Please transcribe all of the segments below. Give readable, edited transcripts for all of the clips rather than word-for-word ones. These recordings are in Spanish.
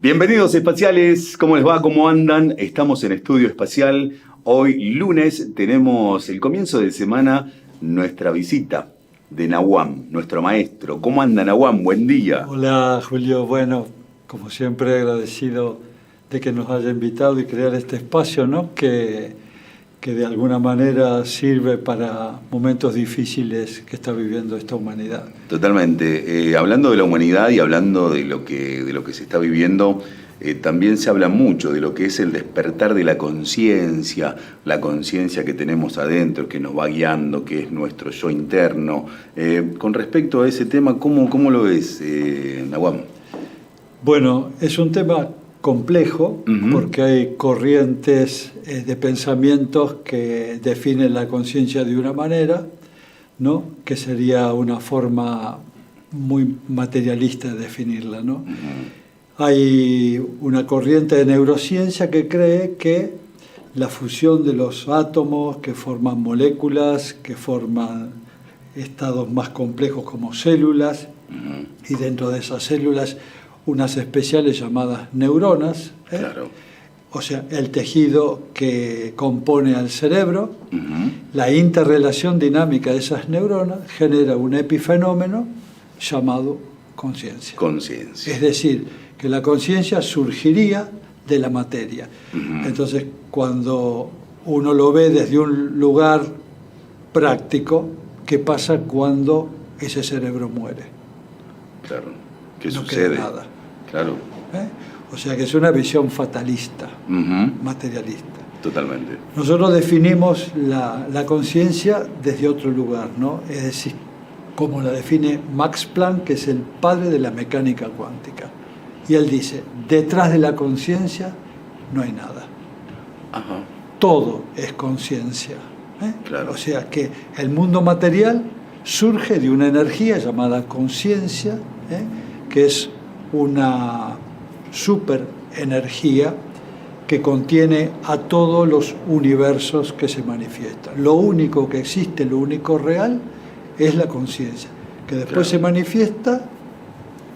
Bienvenidos espaciales, ¿cómo les va? ¿Cómo andan? Estamos en Estudio Espacial. Hoy lunes tenemos el comienzo de semana nuestra visita de Nahuam, nuestro maestro. ¿Cómo anda Nahuam? Buen día. Hola Julio, bueno, como siempre agradecido de que nos haya invitado y crear este espacio, ¿no? Que de alguna manera sirve para momentos difíciles que está viviendo esta humanidad. Totalmente. Hablando de la humanidad y hablando de lo que se está viviendo, también se habla mucho de lo que es el despertar de la conciencia que tenemos adentro, que nos va guiando, que es nuestro yo interno. Con respecto a ese tema, ¿cómo lo ves, Nahuam? Bueno, es un tema complejo porque hay corrientes de pensamientos que definen la conciencia de una manera, ¿no? Que sería una forma muy materialista de definirla, ¿no? Hay una corriente de neurociencia que cree que la fusión de los átomos que forman moléculas, que forman estados más complejos como células, y dentro de esas células unas especiales llamadas neuronas, Claro. O sea, el tejido que compone al cerebro, la interrelación dinámica de esas neuronas genera un epifenómeno llamado conciencia. Conciencia. Es decir, que la conciencia surgiría de la materia. Entonces, cuando uno lo ve desde un lugar práctico, ¿qué pasa cuando ese cerebro muere? Claro. ¿Qué No sucede? queda nada. Claro. O sea que es una visión fatalista, materialista. Totalmente. Nosotros definimos la conciencia desde otro lugar, ¿no? Es decir, como la define Max Planck, que es el padre de la mecánica cuántica. Y él dice, detrás de la conciencia no hay nada. Ajá. Todo es conciencia. Claro. O sea que el mundo material surge de una energía llamada conciencia, que es una superenergía que contiene a todos los universos que se manifiestan. Lo único que existe, lo único real, es la conciencia, que después se manifiesta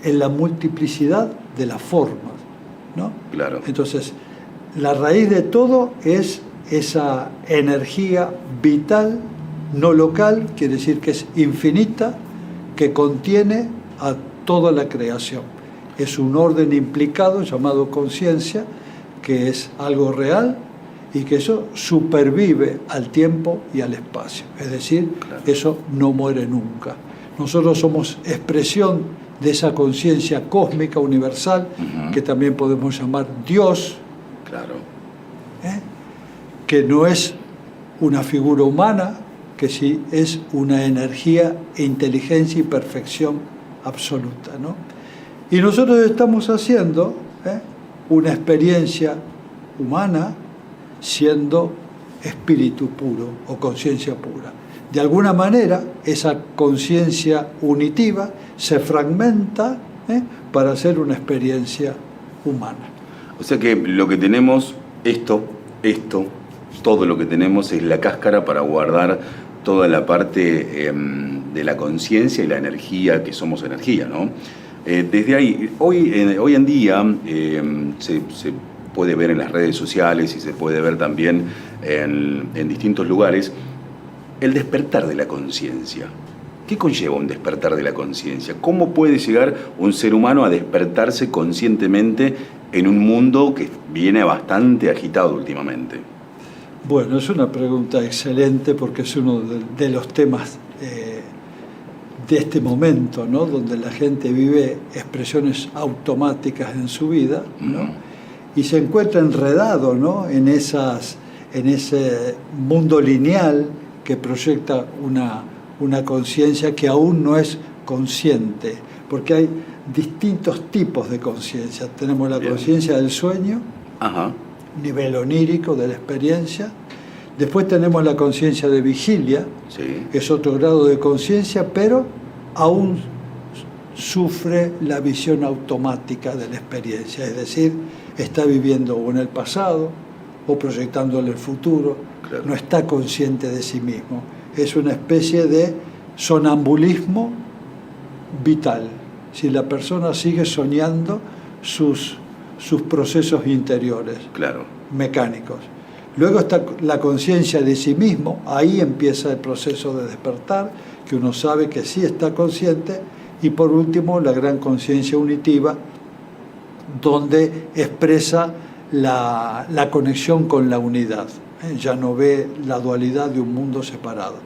en la multiplicidad de las formas, ¿no? Claro. Entonces, la raíz de todo es esa energía vital, no local, quiere decir que es infinita, que contiene a toda la creación. Es un orden implicado llamado conciencia, que es algo real y que eso supervive al tiempo y al espacio. Es decir, eso no muere nunca. Nosotros somos expresión de esa conciencia cósmica universal, que también podemos llamar Dios, Claro. que no es una figura humana, que sí es una energía, inteligencia y perfección absoluta, ¿no? Y nosotros estamos haciendo una experiencia humana siendo espíritu puro o conciencia pura. De alguna manera, esa conciencia unitiva se fragmenta para hacer una experiencia humana. O sea que lo que tenemos, todo lo que tenemos es la cáscara para guardar toda la parte de la conciencia y la energía, que somos energía, ¿no? Desde ahí, hoy en día se puede ver en las redes sociales y se puede ver también en distintos lugares el despertar de la conciencia. ¿Qué conlleva un despertar de la conciencia? ¿Cómo puede llegar un ser humano a despertarse conscientemente en un mundo que viene bastante agitado últimamente? Bueno, es una pregunta excelente porque es uno de los temas de este momento, ¿no? Donde la gente vive expresiones automáticas en su vida, ¿no? Y se encuentra enredado, ¿no? en ese mundo lineal que proyecta una conciencia que aún no es consciente, porque hay distintos tipos de conciencia. Tenemos la conciencia del sueño, nivel onírico de la experiencia. Después tenemos la conciencia de vigilia, que es otro grado de conciencia, pero aún sufre la visión automática de la experiencia, es decir, está viviendo o en el pasado o proyectando en el futuro, no está consciente de sí mismo. Es una especie de sonambulismo vital. Si la persona sigue soñando sus sus procesos interiores, Claro. mecánicos. Luego está la conciencia de sí mismo, ahí empieza el proceso de despertar, que uno sabe que sí está consciente, y por último la gran conciencia unitiva, donde expresa la conexión con la unidad. Ya no ve la dualidad de un mundo separado.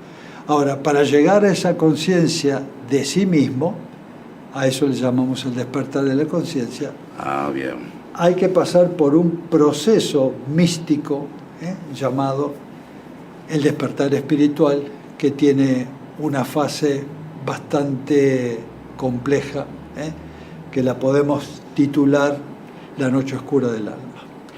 Ahora, para llegar a esa conciencia de sí mismo, a eso le llamamos el despertar de la conciencia, Bien. hay que pasar por un proceso místico llamado el despertar espiritual, que tiene una fase bastante compleja, que la podemos titular la noche oscura del alma.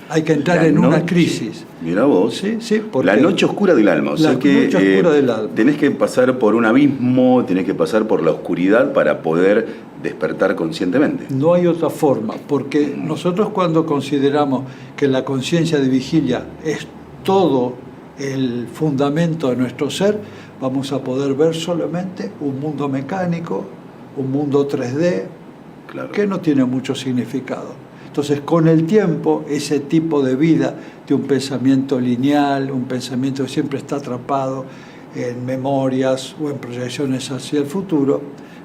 Hay que entrar en una crisis. Mirá vos. Sí, sí, la noche oscura del alma. O sea que noche oscura del alma. Tenés que pasar por un abismo, tenés que pasar por la oscuridad para poder despertar conscientemente. No hay otra forma, porque nosotros cuando consideramos que la conciencia de vigilia es todo el fundamento de nuestro ser, vamos a poder ver solamente un mundo mecánico, un mundo 3D, Claro. que no tiene mucho significado. Entonces, con el tiempo, ese tipo de vida, de un pensamiento lineal, un pensamiento que siempre está atrapado en memorias o en proyecciones hacia el futuro,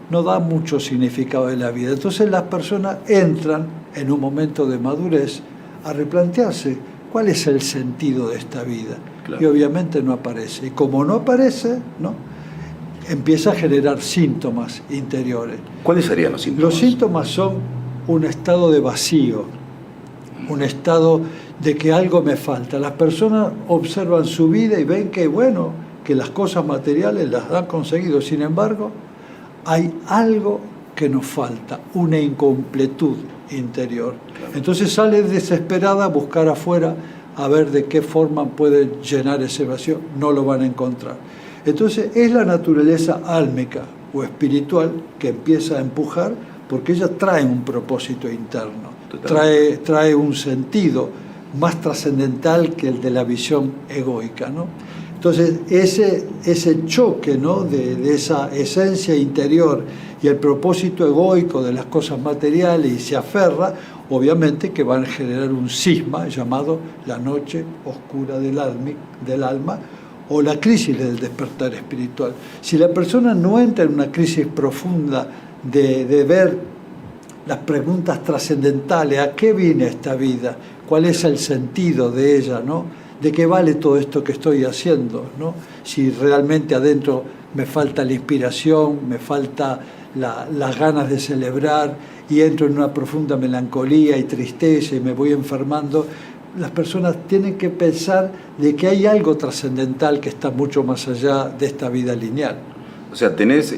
no da mucho significado de la vida. Entonces las personas entran en un momento de madurez a replantearse cuál es el sentido de esta vida. Claro. Y obviamente no aparece. Y como no aparece, ¿no?, empieza a generar síntomas interiores. ¿Cuáles serían los síntomas? Los síntomas son un estado de vacío, un estado de que algo me falta. Las personas observan su vida y ven que, bueno, que las cosas materiales las han conseguido. Sin embargo, hay algo que nos falta, una incompletud interior. Claro. Entonces sale desesperada a buscar afuera a ver de qué forma pueden llenar ese vacío. No lo van a encontrar. Entonces es la naturaleza álmica o espiritual que empieza a empujar, porque ella trae un propósito interno, trae un sentido más trascendental que el de la visión egoica, ¿no? Entonces ese choque, ¿no?, de esa esencia interior y el propósito egoico de las cosas materiales, y se aferra, obviamente que van a generar un cisma llamado la noche oscura del alma, o la crisis del despertar espiritual. Si la persona no entra en una crisis profunda de ver las preguntas trascendentales, ¿a qué viene esta vida? ¿Cuál es el sentido de ella, ¿no? ¿De qué vale todo esto que estoy haciendo, ¿no? Si realmente adentro me falta la inspiración, me falta las ganas de celebrar, y entro en una profunda melancolía y tristeza y me voy enfermando. Las personas tienen que pensar de que hay algo trascendental que está mucho más allá de esta vida lineal. O sea, tenés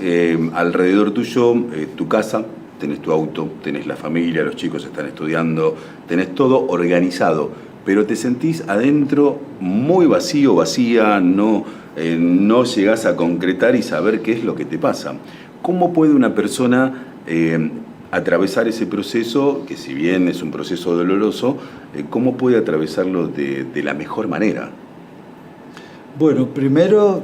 alrededor tuyo tu casa, tenés tu auto, tenés la familia, los chicos están estudiando, tenés todo organizado, pero te sentís adentro muy vacío, vacía, no llegás a concretar y saber qué es lo que te pasa. ¿Cómo puede una persona atravesar ese proceso, que si bien es un proceso doloroso, cómo puede atravesarlo de la mejor manera? Bueno, primero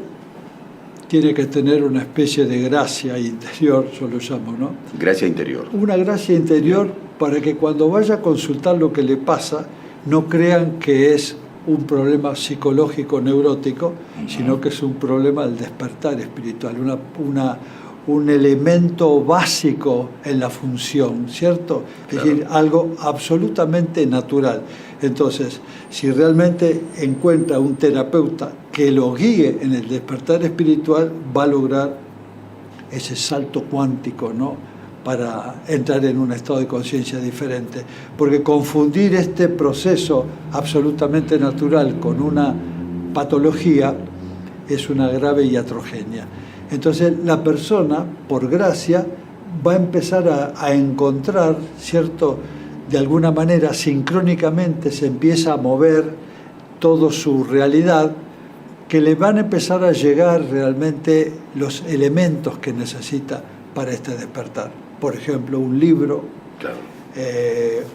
tiene que tener una especie de gracia interior, yo lo llamo, ¿no? Gracia interior. Una gracia interior para que cuando vaya a consultar lo que le pasa, no crean que es un problema psicológico neurótico, sino que es un problema del despertar espiritual, un elemento básico en la función, ¿cierto? Es decir, algo absolutamente natural. Entonces, si realmente encuentra un terapeuta que lo guíe en el despertar espiritual, va a lograr ese salto cuántico, ¿no?, para entrar en un estado de conciencia diferente. Porque confundir este proceso absolutamente natural con una patología es una grave iatrogenia. Entonces la persona, por gracia, va a empezar a encontrar, ¿cierto?, de alguna manera, sincrónicamente se empieza a mover toda su realidad, que le van a empezar a llegar realmente los elementos que necesita para este despertar. Por ejemplo, un libro, Claro.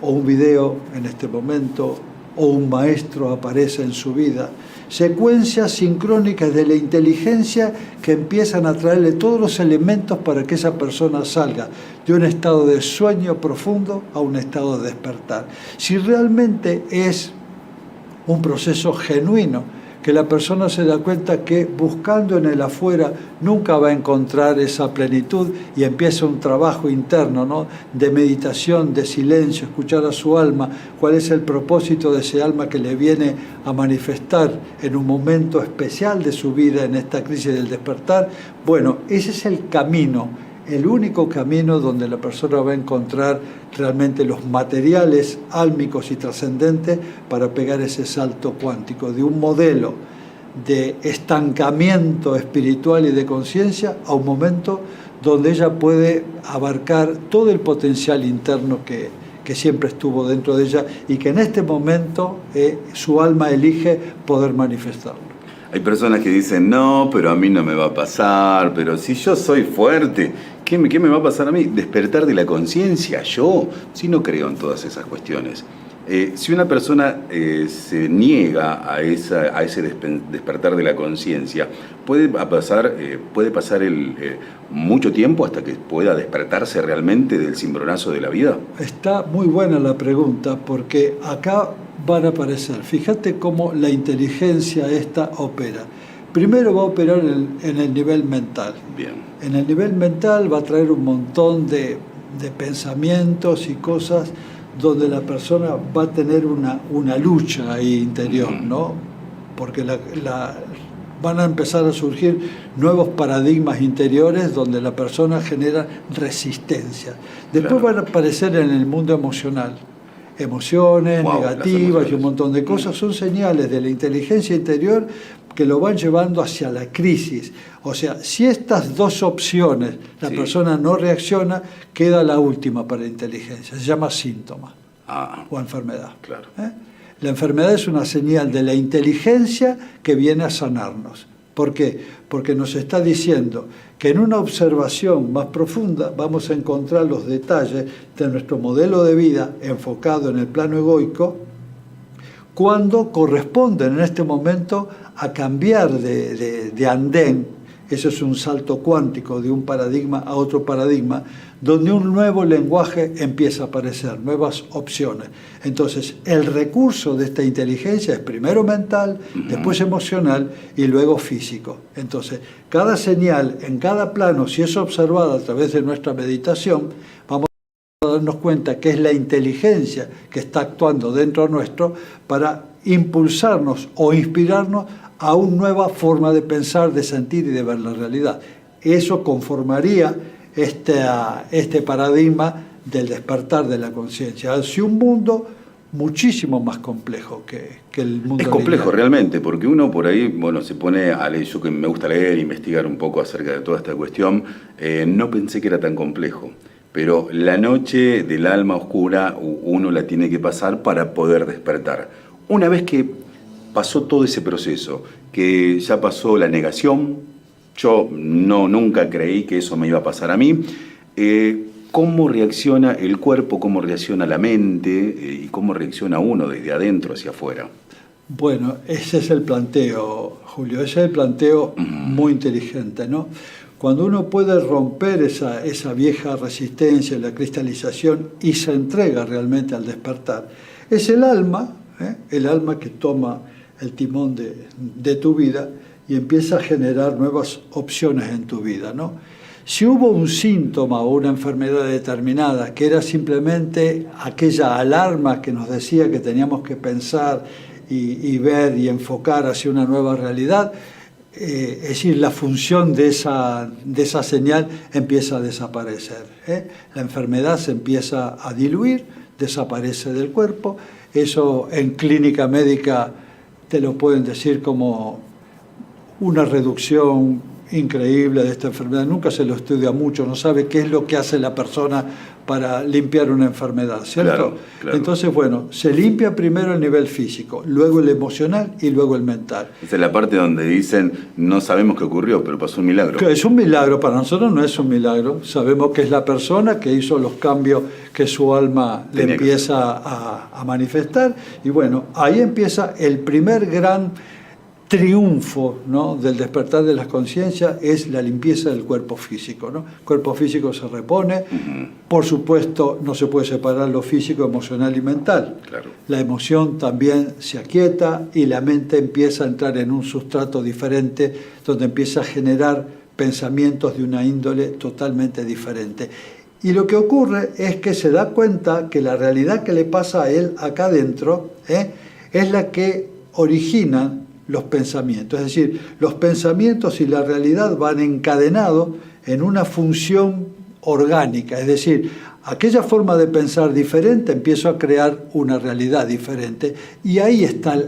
O un video en este momento, o un maestro aparece en su vida. Secuencias sincrónicas de la inteligencia que empiezan a traerle todos los elementos para que esa persona salga de un estado de sueño profundo a un estado de despertar. Si realmente es un proceso genuino, que la persona se da cuenta que buscando en el afuera nunca va a encontrar esa plenitud y empieza un trabajo interno, ¿no?, de meditación, de silencio, escuchar a su alma, cuál es el propósito de ese alma que le viene a manifestar en un momento especial de su vida, en esta crisis del despertar. Bueno, ese es el camino, el único camino donde la persona va a encontrar realmente los materiales álmicos y trascendentes para pegar ese salto cuántico de un modelo de estancamiento espiritual y de conciencia a un momento donde ella puede abarcar todo el potencial interno que siempre estuvo dentro de ella y que en este momento su alma elige poder manifestarlo. Hay personas que dicen, no, pero a mí no me va a pasar, pero si yo soy fuerte, ¿qué me va a pasar a mí? Despertar de la conciencia, yo sí no creo en todas esas cuestiones. Si una persona se niega a ese despertar de la conciencia, puede pasar mucho tiempo hasta que pueda despertarse realmente del cimbronazo de la vida. Está muy buena la pregunta, porque acá van a aparecer, fíjate cómo la inteligencia esta opera. Primero va a operar en el nivel mental. Bien. En el nivel mental va a traer un montón de pensamientos y cosas donde la persona va a tener una lucha ahí interior, ¿no? Porque van a empezar a surgir nuevos paradigmas interiores donde la persona genera resistencia. Después van a aparecer en el mundo emocional. Emociones negativas y un montón de cosas son señales de la inteligencia interior que lo van llevando hacia la crisis. O sea, si estas dos opciones la persona no reacciona, queda la última para la inteligencia, se llama síntoma o enfermedad. Claro. La enfermedad es una señal de la inteligencia que viene a sanarnos. ¿Por qué? Porque nos está diciendo que en una observación más profunda vamos a encontrar los detalles de nuestro modelo de vida enfocado en el plano egoico, cuando corresponden en este momento a cambiar de andén. Eso es un salto cuántico de un paradigma a otro paradigma, donde un nuevo lenguaje empieza a aparecer, nuevas opciones. Entonces, el recurso de esta inteligencia es primero mental, después emocional y luego físico. Entonces, cada señal en cada plano, si es observada a través de nuestra meditación, vamos a darnos cuenta que es la inteligencia que está actuando dentro nuestro para impulsarnos o inspirarnos a una nueva forma de pensar, de sentir y de ver la realidad. Eso conformaría este paradigma del despertar de la conciencia hacia un mundo muchísimo más complejo que el mundo. Es complejo realmente, porque uno por ahí, se pone a leer, yo que me gusta leer, investigar un poco acerca de toda esta cuestión, no pensé que era tan complejo. Pero la noche del alma oscura uno la tiene que pasar para poder despertar. Una vez que pasó todo ese proceso, que ya pasó la negación, yo nunca creí que eso me iba a pasar a mí, ¿cómo reacciona el cuerpo, cómo reacciona la mente y cómo reacciona uno desde adentro hacia afuera? Bueno, ese es el planteo, Julio, ese es el planteo muy inteligente, ¿no? Cuando uno puede romper esa vieja resistencia, la cristalización, y se entrega realmente al despertar, es el alma que toma el timón de tu vida y empieza a generar nuevas opciones en tu vida, ¿no? Si hubo un síntoma o una enfermedad determinada que era simplemente aquella alarma que nos decía que teníamos que pensar y ver y enfocar hacia una nueva realidad, es decir, la función de esa señal empieza a desaparecer. La enfermedad se empieza a diluir, desaparece del cuerpo. Eso en clínica médica te lo pueden decir como una reducción increíble de esta enfermedad. Nunca se lo estudia mucho, no sabe qué es lo que hace la persona para limpiar una enfermedad, ¿cierto? Claro, claro. Entonces, bueno, se limpia primero el nivel físico, luego el emocional y luego el mental. Esa es la parte donde dicen, no sabemos qué ocurrió, pero pasó un milagro. Que es un milagro, para nosotros no es un milagro. Sabemos que es la persona que hizo los cambios que su alma le empieza a manifestar. Y bueno, ahí empieza el primer gran triunfo, ¿no?, del despertar de la conciencia, es la limpieza del cuerpo físico, ¿no? El cuerpo físico se repone. Por supuesto, no se puede separar lo físico, emocional y mental. Claro. La emoción también se aquieta y la mente empieza a entrar en un sustrato diferente, donde empieza a generar pensamientos de una índole totalmente diferente. Y lo que ocurre es que se da cuenta que la realidad que le pasa a él acá adentro es la que origina los pensamientos. Es decir, los pensamientos y la realidad van encadenados en una función orgánica. Es decir, aquella forma de pensar diferente empiezo a crear una realidad diferente. Y ahí está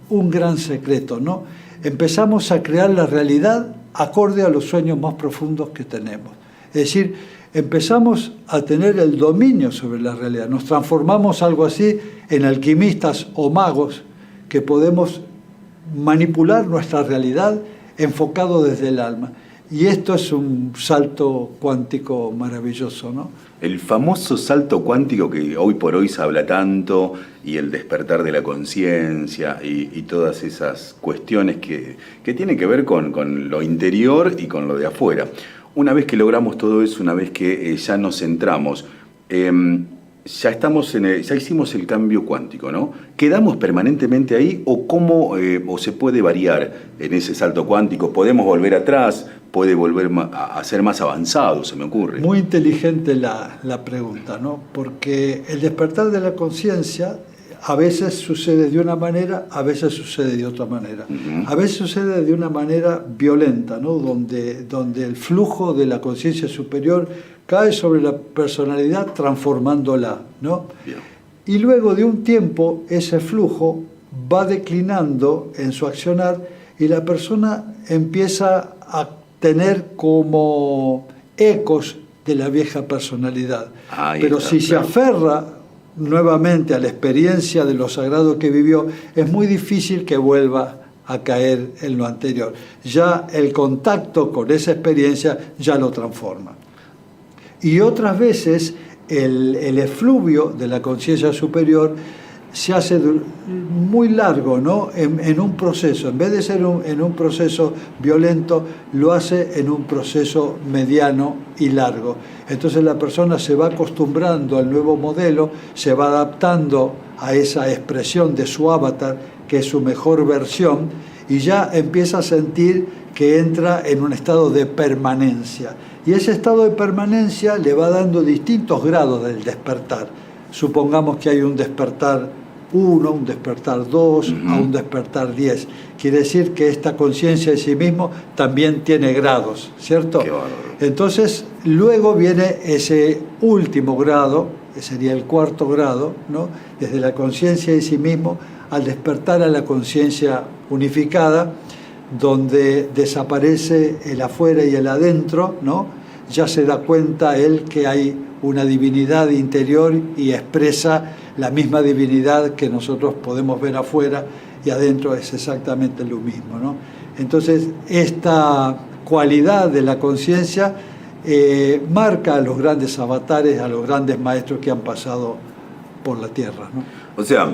un gran secreto, ¿no? Empezamos a crear la realidad acorde a los sueños más profundos que tenemos. Es decir, empezamos a tener el dominio sobre la realidad. Nos transformamos algo así en alquimistas o magos que podemos manipular nuestra realidad enfocado desde el alma. Y esto es un salto cuántico maravilloso, ¿no? El famoso salto cuántico que hoy por hoy se habla tanto, y el despertar de la conciencia y todas esas cuestiones que tienen que ver con lo interior y con lo de afuera. Una vez que logramos todo eso, una vez que ya nos centramos, ya hicimos el cambio cuántico, ¿no? ¿Quedamos permanentemente ahí o cómo o se puede variar en ese salto cuántico? ¿Podemos volver atrás? ¿Puede volver a ser más avanzado, se me ocurre? Muy inteligente la pregunta, ¿no? Porque el despertar de la conciencia a veces sucede de una manera, a veces sucede de otra manera. A veces sucede de una manera violenta, ¿no? Donde el flujo de la conciencia superior cae sobre la personalidad transformándola, ¿no? Bien. Y luego de un tiempo ese flujo va declinando en su accionar y la persona empieza a tener como ecos de la vieja personalidad. Pero si se aferra nuevamente a la experiencia de lo sagrado que vivió, es muy difícil que vuelva a caer en lo anterior. Ya el contacto con esa experiencia ya lo transforma. Y otras veces el efluvio de la conciencia superior se hace muy largo, ¿no? En un proceso. En vez de ser en un proceso violento, lo hace en un proceso mediano y largo. Entonces la persona se va acostumbrando al nuevo modelo, se va adaptando a esa expresión de su avatar, que es su mejor versión, y ya empieza a sentir que entra en un estado de permanencia. Y ese estado de permanencia le va dando distintos grados del despertar. Supongamos que hay un despertar 1, un despertar 2, a un despertar 10. Quiere decir que esta conciencia de sí mismo también tiene grados, ¿cierto? Qué bárbaro. Entonces, luego viene ese último grado, que sería el cuarto grado, ¿no? Desde la conciencia de sí mismo al despertar a la conciencia unificada, donde desaparece el afuera y el adentro, ¿no? Ya se da cuenta él que hay una divinidad interior y expresa la misma divinidad que nosotros podemos ver afuera, y adentro es exactamente lo mismo, ¿no? Entonces, esta cualidad de la conciencia marca a los grandes avatares, a los grandes maestros que han pasado por la Tierra, ¿no? O sea,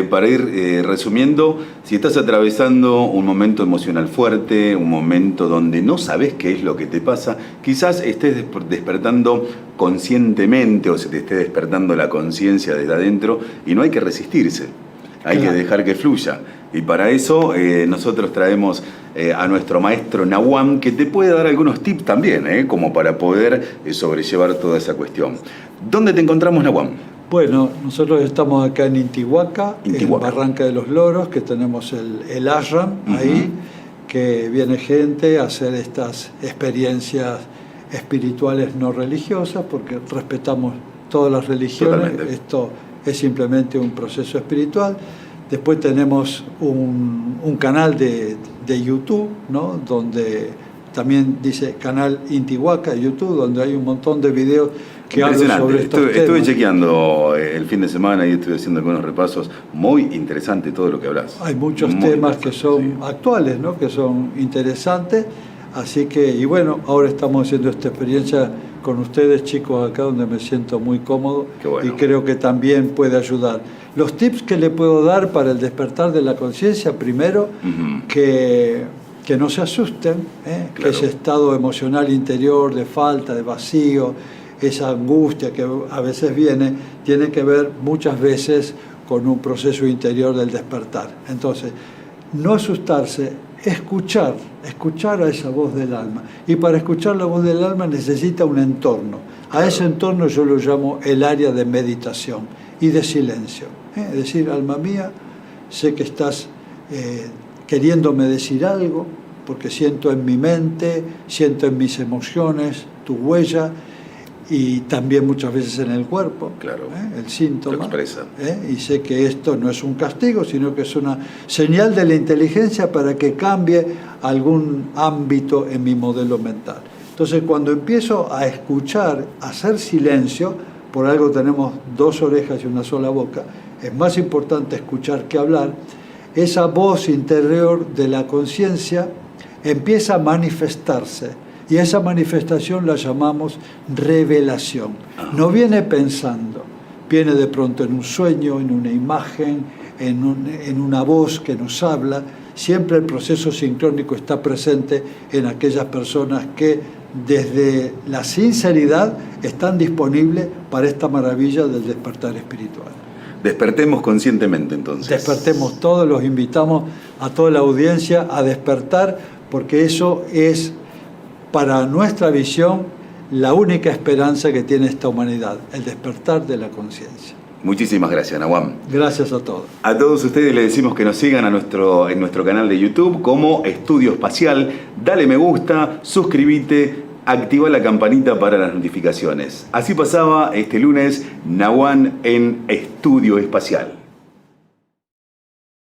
para ir resumiendo, si estás atravesando un momento emocional fuerte, un momento donde no sabes qué es lo que te pasa, quizás estés despertando conscientemente o se te esté despertando la conciencia desde adentro y no hay que resistirse, hay que dejar que fluya. Y para eso nosotros traemos a nuestro maestro Nawam, que te puede dar algunos tips también, como para poder sobrellevar toda esa cuestión. ¿Dónde te encontramos, Nawam? Bueno, nosotros estamos acá en Intihuaca, en Barranca de los Loros, que tenemos el ashram ahí, que viene gente a hacer estas experiencias espirituales no religiosas, porque respetamos todas las religiones. Totalmente. Esto es simplemente un proceso espiritual. Después tenemos un canal de YouTube, ¿no? Donde también dice canal Intihuaca, YouTube, donde hay un montón de videos que hablo sobre estos temas. Estuve chequeando el fin de semana y estuve haciendo algunos repasos. Muy interesante todo lo que hablas. Hay muchos temas que son actuales, ¿no? Que son interesantes. Así que, y bueno, ahora estamos haciendo esta experiencia con ustedes, chicos, acá donde me siento muy cómodo. Qué bueno. Y creo que también puede ayudar. Los tips que le puedo dar para el despertar de la conciencia, primero, que no se asusten, Claro. que ese estado emocional interior de falta, de vacío, esa angustia que a veces viene, tiene que ver muchas veces con un proceso interior del despertar. Entonces, no asustarse, escuchar a esa voz del alma. Y para escuchar la voz del alma necesita un entorno. A ese entorno yo lo llamo el área de meditación y de silencio. Es decir, alma mía, sé que estás queriéndome decir algo, porque siento en mi mente, siento en mis emociones tu huella, y también muchas veces en el cuerpo, claro, el síntoma. lo expresa. Y sé que esto no es un castigo, sino que es una señal de la inteligencia para que cambie algún ámbito en mi modelo mental. Entonces, cuando empiezo a escuchar, a hacer silencio, por algo tenemos dos orejas y una sola boca, es más importante escuchar que hablar, esa voz interior de la conciencia empieza a manifestarse. Y esa manifestación la llamamos revelación. No viene pensando, viene de pronto en un sueño, en una imagen, en una voz que nos habla. Siempre el proceso sincrónico está presente en aquellas personas que desde la sinceridad están disponibles para esta maravilla del despertar espiritual. Despertemos conscientemente, entonces. Despertemos todos, los invitamos a toda la audiencia a despertar, porque eso es, para nuestra visión, la única esperanza que tiene esta humanidad, el despertar de la conciencia. Muchísimas gracias, Nawam. Gracias a todos. A todos ustedes les decimos que nos sigan en nuestro canal de YouTube como Estudio Espacial. Dale me gusta, suscríbete, activa la campanita para las notificaciones. Así pasaba este lunes Nawam en Estudio Espacial.